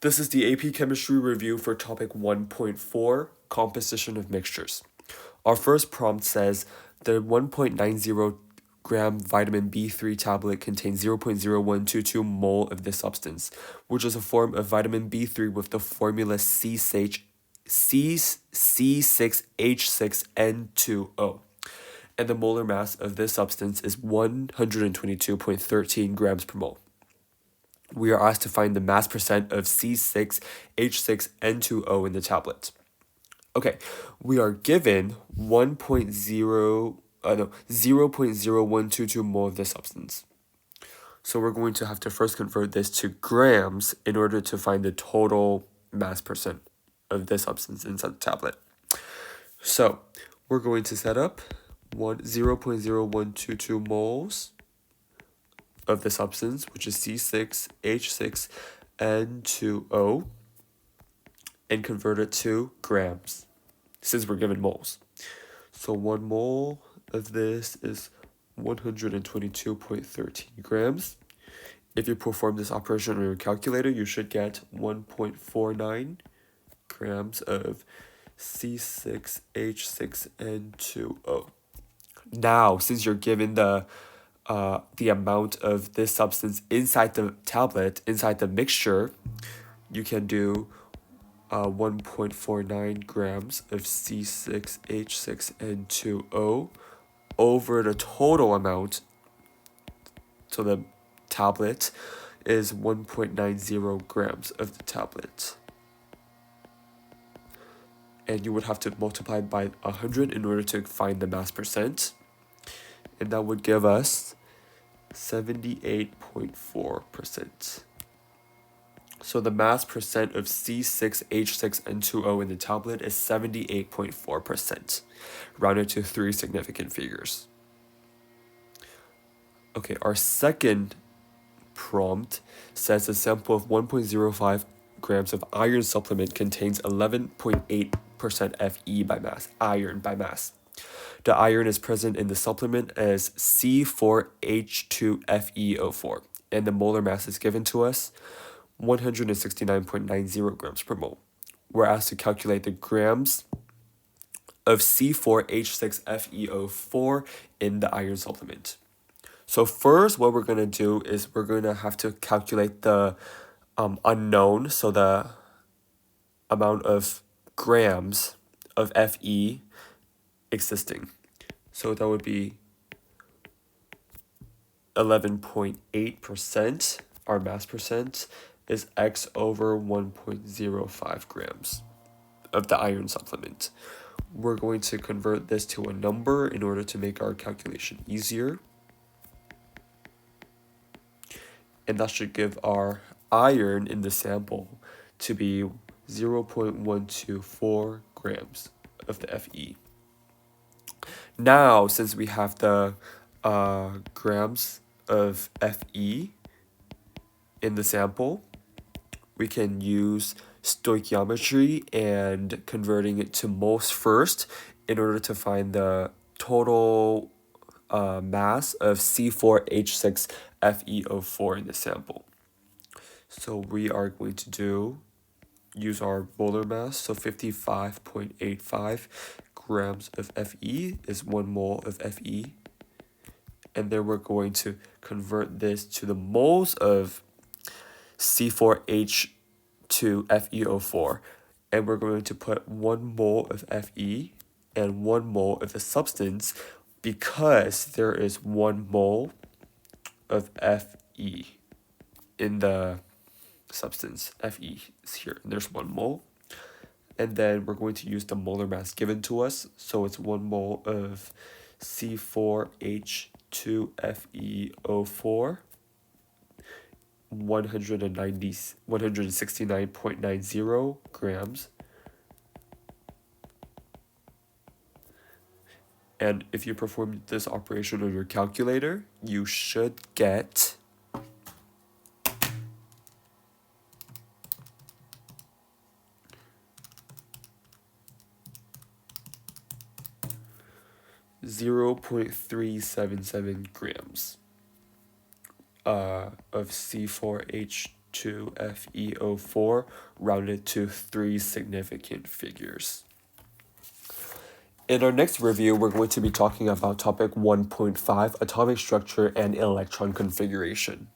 This is the AP Chemistry review for topic 1.4, composition of mixtures. Our first prompt says the 1.90 gram vitamin B3 tablet contains 0.0122 mole of this substance, which is a form of vitamin B3 with the formula C6H6N2O. And the molar mass of this substance is 122.13 grams per mole. We are asked to find the mass percent of C6H6N2O in the tablet. Okay, we are given 0.0122 mole of this substance. So we're going to have to first convert this to grams in order to find the total mass percent of this substance inside the tablet. So we're going to set up 0.0122 moles of the substance, which is C6H6N2O, and convert it to grams, since we're given moles. So 1 mole of this is 122.13 grams. If you perform this operation on your calculator, you should get 1.49 grams of C6H6N2O. Now, since you're given the amount of this substance inside the tablet, inside the mixture, you can do 1.49 grams of C6H6N2O over the total amount. So the tablet is 1.90 grams of the tablet. And you would have to multiply by 100 in order to find the mass percent. And that would give us 78.4%. So the mass percent of C6H6N2O in the tablet is 78.4%, rounded to 3 significant figures. Okay, our second prompt says a sample of 1.05 grams of iron supplement contains 11.8% Fe by mass, iron by mass. The iron is present in the supplement as C4H2FeO4, and the molar mass is given to us 169.90 grams per mole. We're asked to calculate the grams of C4H6FeO4 in the iron supplement. So first, what we're going to do is we're going to have to calculate the unknown, so the amount of grams of Fe existing. So that would be 11.8%. Our mass percent is X over 1.05 grams of the iron supplement. We're going to convert this to a number in order to make our calculation easier. And that should give our iron in the sample to be 0.124 grams of the Fe. Now, since we have the grams of Fe in the sample, we can use stoichiometry and converting it to moles first in order to find the total mass of C4H6FeO4 in the sample. So we are going to use our molar mass, so 55.85 grams of Fe is 1 mole of Fe. And then we're going to convert this to the moles of C4H2FeO4. And we're going to put 1 mole of Fe and 1 mole of the substance because there is 1 mole of Fe in the substance. Fe is here, and there's 1 mole. And then we're going to use the molar mass given to us. So it's 1 mole of C4H2FeO4, 169.90 grams. And if you perform this operation on your calculator, you should get 0.377 grams of C4H2 to FeO4 rounded to 3 significant figures. In our next review, we're going to be talking about topic 1.5, atomic structure and electron configuration.